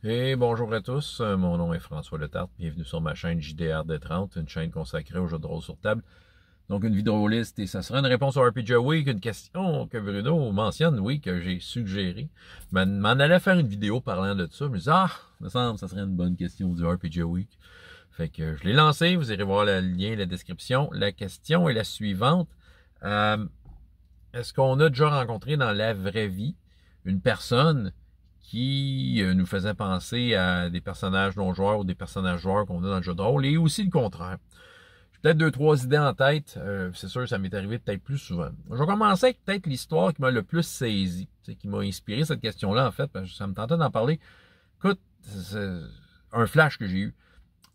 Et bonjour à tous, mon nom est François Letarte, bienvenue sur ma chaîne JDR30, une chaîne consacrée aux jeux de rôle sur table. Donc une vidéo liste et ça sera une réponse au RPG Week, une question que Bruno mentionne, oui, que j'ai suggéré. M'en allait faire une vidéo parlant de ça, je me disais, me semble que ça serait une bonne question du RPG Week. Fait que je l'ai lancé, vous irez voir le lien, la description. La question est la suivante. Est-ce qu'on a déjà rencontré dans la vraie vie une personne qui nous faisait penser à des personnages non-joueurs ou des personnages joueurs qu'on a dans le jeu de rôle, et aussi le contraire? J'ai peut-être 2-3 idées en tête, c'est sûr ça m'est arrivé peut-être plus souvent. Je vais commencer avec peut-être l'histoire qui m'a le plus saisi, qui m'a inspiré cette question-là en fait, parce que ça me tentait d'en parler. Écoute, c'est un flash que j'ai eu.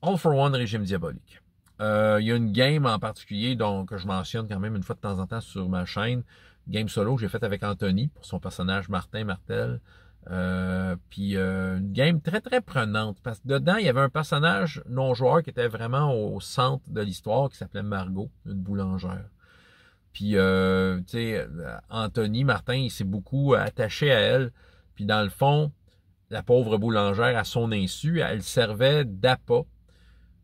All for One Régime Diabolique. Il y a une game en particulier donc, que je mentionne quand même une fois de temps en temps sur ma chaîne. Game solo que j'ai faite avec Anthony pour son personnage Martin Martel. Puis une game très très prenante parce que dedans il y avait un personnage non joueur qui était vraiment au centre de l'histoire qui s'appelait Margot, une boulangère. Puis tu sais, Anthony Martin il s'est beaucoup attaché à elle. Puis dans le fond, la pauvre boulangère à son insu, elle servait d'appât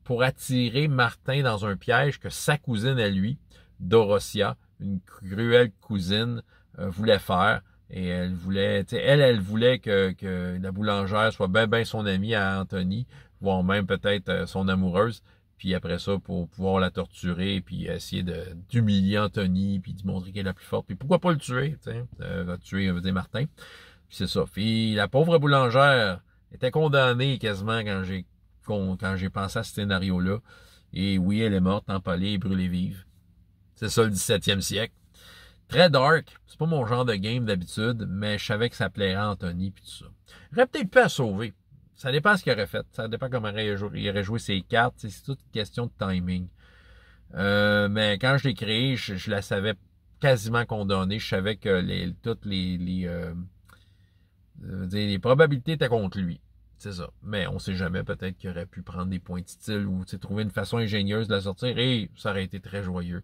pour attirer Martin dans un piège que sa cousine à lui, Dorothea, une cruelle cousine, voulait faire. Et elle voulait, elle voulait que la boulangère soit bien son amie à Anthony, voire même peut-être son amoureuse. Puis après ça, pour pouvoir la torturer, puis essayer d'humilier Anthony, puis de montrer qu'elle est la plus forte. Puis pourquoi pas le tuer, tuer, veut dire Martin. Puis c'est ça. Puis la pauvre boulangère était condamnée quasiment quand j'ai pensé à ce scénario-là. Et oui, elle est morte, empalée et brûlée vive. C'est ça le 17e siècle. Très dark. C'est pas mon genre de game d'habitude, mais je savais que ça plairait à Anthony puis tout ça. J'aurais peut-être pu la sauver. Ça dépend ce qu'il aurait fait. Ça dépend comment il aurait joué ses cartes. C'est toute une question de timing. Mais quand je l'ai créé, je la savais quasiment condamnée. Je savais que toutes les probabilités étaient contre lui. C'est ça. Mais on sait jamais, peut-être qu'il aurait pu prendre des points de style ou trouver une façon ingénieuse de la sortir et ça aurait été très joyeux.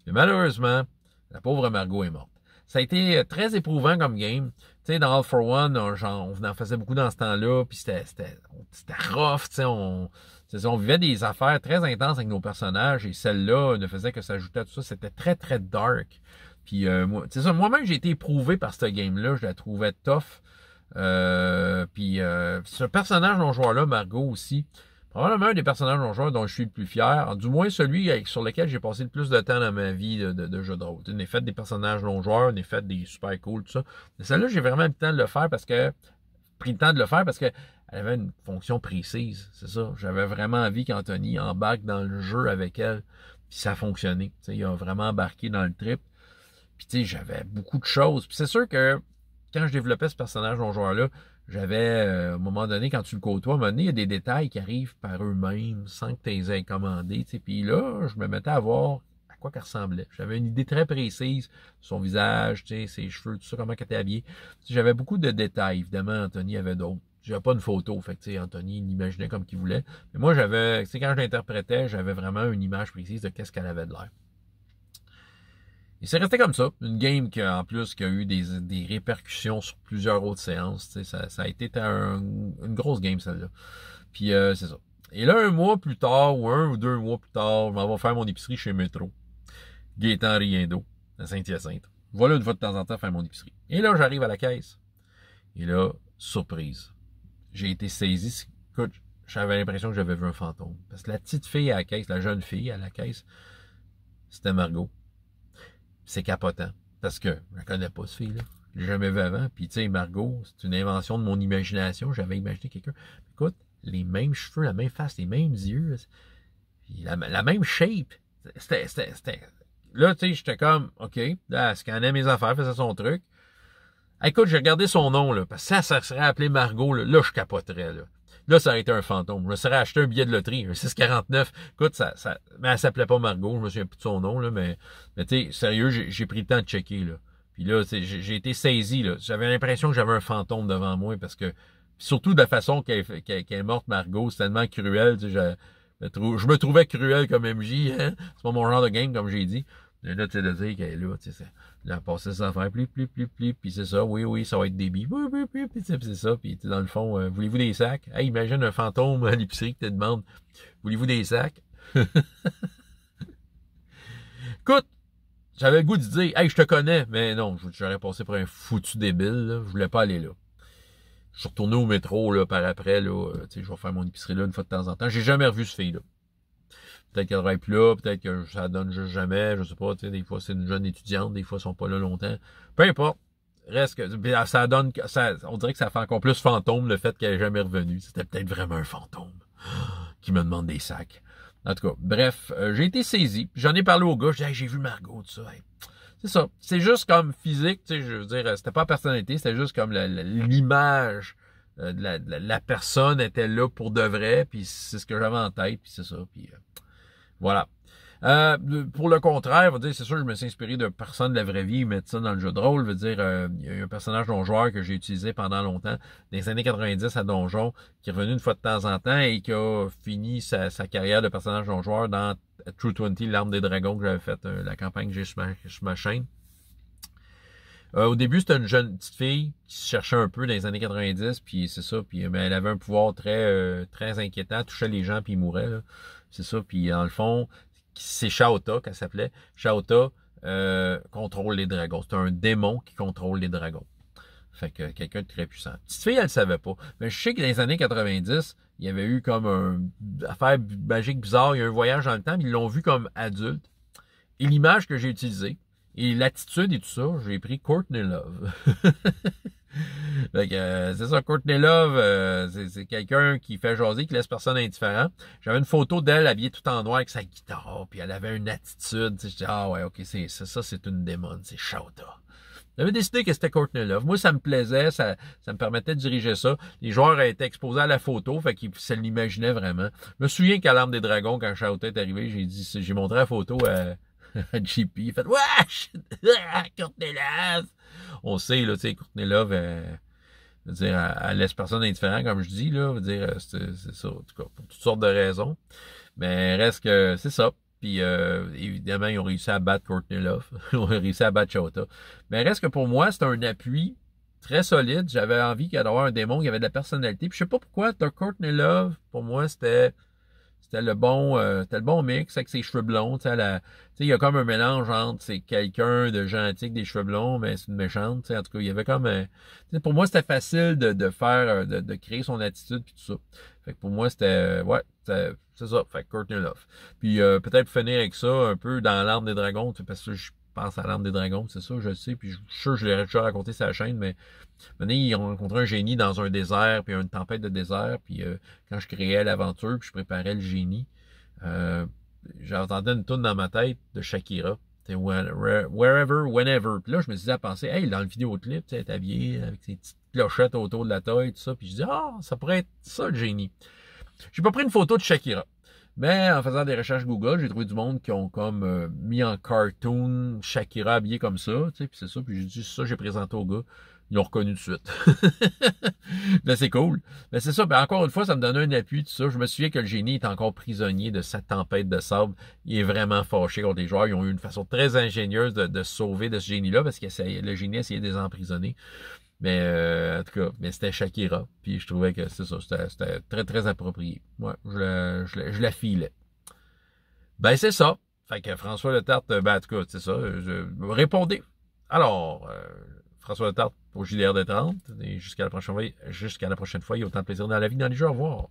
Mais malheureusement, la pauvre Margot est morte. Ça a été très éprouvant comme game. Tu sais, dans All for One, on en faisait beaucoup dans ce temps-là, puis c'était rough, tu sais, on vivait des affaires très intenses avec nos personnages, et celle-là ne faisait que s'ajouter à tout ça. C'était très, très dark. Puis c'est ça, moi-même, j'ai été éprouvé par ce game-là. Je la trouvais tough. Ce personnage non-joueur-là, Margot aussi, probablement un des personnages non-joueurs dont je suis le plus fier, du moins celui sur lequel j'ai passé le plus de temps dans ma vie de jeu de rôle. On est fait des personnages non-joueurs, on est fait des super cool, tout ça. Mais celle-là, j'ai vraiment eu le temps de le faire pris le temps de le faire parce que elle avait une fonction précise, c'est ça. J'avais vraiment envie qu'Anthony embarque dans le jeu avec elle, puis ça a fonctionné. T'sais, il a vraiment embarqué dans le trip. Puis tu sais, j'avais beaucoup de choses. Puis c'est sûr que quand je développais ce personnage non-joueur-là, j'avais, à un moment donné, quand tu le côtoies, à un moment donné, il y a des détails qui arrivent par eux-mêmes, sans que tu les aies commandés. Puis là, je me mettais à voir à quoi qu'elle ressemblait. J'avais une idée très précise de son visage, ses cheveux, tout ça, comment elle était habillée. J'avais beaucoup de détails. Évidemment, Anthony avait d'autres. J'avais pas une photo, fait que Anthony il l'imaginait comme qu'il voulait. Mais moi, quand je l'interprétais, j'avais vraiment une image précise de qu'est-ce qu'elle avait de l'air. Et c'est resté comme ça. Une game en plus qui a eu des répercussions sur plusieurs autres séances. Ça a été une grosse game celle-là. Puis c'est ça. Et là, un mois plus tard, ou 1 ou 2 mois plus tard, je m'en vais faire mon épicerie chez Métro. Gaétan Riendo, à Saint-Hyacinthe. Voilà une fois de temps en temps faire mon épicerie. Et là, j'arrive à la caisse. Et là, surprise. J'ai été saisi. Écoute, j'avais l'impression que j'avais vu un fantôme. Parce que la petite fille à la caisse, la jeune fille à la caisse, c'était Margot. C'est capotant. Parce que je ne connais pas ce fille-là. Je l'ai jamais vu avant. Puis, tu sais, Margot, c'est une invention de mon imagination. J'avais imaginé quelqu'un. Écoute, les mêmes cheveux, la même face, les mêmes yeux, la même shape. Là, tu sais, j'étais comme, OK, là, elle scannait mes affaires, faisait son truc. Écoute, j'ai regardé son nom, là, parce que ça serait appelé Margot, là, je capoterais, là. Là, ça aurait été un fantôme. Je me serais acheté un billet de loterie, un 6,49. Écoute, mais elle s'appelait pas Margot, je me souviens plus de son nom, là, mais tu sais, sérieux, j'ai pris le temps de checker, là. Puis là, j'ai été saisi, là. J'avais l'impression que j'avais un fantôme devant moi, parce que, surtout de la façon qu'elle est morte, Margot, c'est tellement cruel, tu sais, je me trouvais cruel comme MJ, hein. C'est pas mon genre de game, comme j'ai dit. Et là, tu sais, de dire qu'elle est là, tu sais, elle a passé ses affaires, puis c'est ça, oui, ça va être débit, puis c'est ça, puis dans le fond, voulez-vous des sacs? Hey, imagine un fantôme à l'épicerie qui te demande, voulez-vous des sacs? Écoute, j'avais le goût de dire, hey, je te connais, mais non, j'aurais passé pour un foutu débile, là, je voulais pas aller là. Je suis retourné au métro, là, par après, là, tu sais, je vais faire mon épicerie là une fois de temps en temps. J'ai jamais revu ce fille-là. Peut-être qu'elle travaille plus là, peut-être que ça donne juste jamais, je sais pas, tu sais, des fois c'est une jeune étudiante, des fois ils sont pas là longtemps. Peu importe. Reste que, ça donne, on dirait que ça fait encore plus fantôme le fait qu'elle est jamais revenue. C'était peut-être vraiment un fantôme qui me demande des sacs. En tout cas, bref, j'ai été saisi. J'en ai parlé au gars, j'ai dit, hey, j'ai vu Margot, tout ça. Hey. C'est ça. C'est juste comme physique, tu sais, je veux dire, c'était pas personnalité, c'était juste comme l'image de la personne était là pour de vrai, puis c'est ce que j'avais en tête, puis c'est ça, puis voilà. Pour le contraire, c'est sûr, je me suis inspiré de personnes de la vraie vie, mettre ça dans le jeu de rôle. Il y a un personnage donjoueur que j'ai utilisé pendant longtemps, dans les années 90 à Donjon, qui est revenu une fois de temps en temps et qui a fini sa carrière de personnage donjoueur dans True 20, l'Arme des Dragons, que j'avais fait, la campagne que j'ai sur ma chaîne. Au début, c'était une jeune petite fille qui se cherchait un peu dans les années 90, puis c'est ça, puis mais elle avait un pouvoir très inquiétant, touchait les gens puis il mourait, là. C'est ça, puis dans le fond, c'est Shaota qu'elle s'appelait. Shaota contrôle les dragons. C'est un démon qui contrôle les dragons. Fait que quelqu'un de très puissant. Petite fille, elle le savait pas. Mais je sais que dans les années 90, il y avait eu comme une affaire magique bizarre, il y a eu un voyage dans le temps, mais ils l'ont vu comme adulte. Et l'image que j'ai utilisée, et l'attitude et tout ça, j'ai pris Courtney Love. Fait que, c'est ça, Courtney Love, c'est quelqu'un qui fait jaser, qui laisse personne indifférent. J'avais une photo d'elle habillée tout en noir avec sa guitare, puis elle avait une attitude. Je dis, ah ouais, ok, ça, c'est une démon, c'est Shaota. J'avais décidé que c'était Courtney Love. Moi, ça me plaisait, ça me permettait de diriger ça. Les joueurs étaient exposés à la photo, fait qu'ils se l'imaginaient vraiment. Je me souviens qu'à l'Arme des Dragons, quand Shaota est arrivé, j'ai montré la photo à JP. Il fait, wesh! Courtney Love! On sait, là, tu sais, Courtney Love, veut dire, elle laisse personne indifférent, comme je dis, là, veut dire, c'est ça, en tout cas, pour toutes sortes de raisons. Mais reste que, c'est ça. Puis, évidemment, ils ont réussi à battre Courtney Love. Ils ont réussi à battre Shaota. Mais reste que pour moi, c'est un appui très solide. J'avais envie d'avoir un démon qui avait de la personnalité. Puis, je sais pas pourquoi, Courtney Love, pour moi, c'était le bon mix avec ses cheveux blonds. Tu sais, il y a comme un mélange entre c'est quelqu'un de gentil avec des cheveux blonds, mais c'est une méchante. En tout cas, il y avait comme pour moi, c'était facile de faire, de créer son attitude puis tout ça. Fait que pour moi, c'était c'est ça. Fait que Courtney Love. Puis peut-être finir avec ça un peu dans l'Arme des Dragons, parce que je pense à l'Arme des Dragons, c'est ça, je le sais. Puis je suis sûr que je l'ai déjà raconté sur la chaîne, mais maintenant, ils ont rencontré un génie dans un désert, puis une tempête de désert, puis quand je créais l'aventure, puis je préparais le génie, j'entendais une toune dans ma tête de Shakira. Wherever, whenever. Puis là, je me suis dit à penser, hey, dans le vidéoclip, tu sais, elle est habillée avec ses petites clochettes autour de la taille, tout ça. Puis je dis, ça pourrait être ça le génie. J'ai pas pris une photo de Shakira. Mais en faisant des recherches Google, j'ai trouvé du monde qui ont comme mis en cartoon Shakira habillée comme ça, tu sais, puis c'est ça, puis j'ai dit ça, j'ai présenté au gars, ils l'ont reconnu tout de suite. Ben c'est cool. Mais c'est ça, ben encore une fois, ça me donnait un appui, tout ça. Je me souviens que le génie est encore prisonnier de sa tempête de sable. Il est vraiment fâché contre les joueurs. Ils ont eu une façon très ingénieuse de se sauver de ce génie-là, parce que le génie essayait de les emprisonner. Mais en tout cas, mais c'était Shakira. Puis je trouvais que c'est ça, c'était très, très approprié. Ouais, je la filais. Ben c'est ça. Fait que François Letarte, ben en tout cas, c'est ça. Répondez. Alors, François Letarte pour JDR de 30. Et jusqu'à la prochaine fois, il y a autant de plaisir dans la vie, dans les jeux. Au revoir.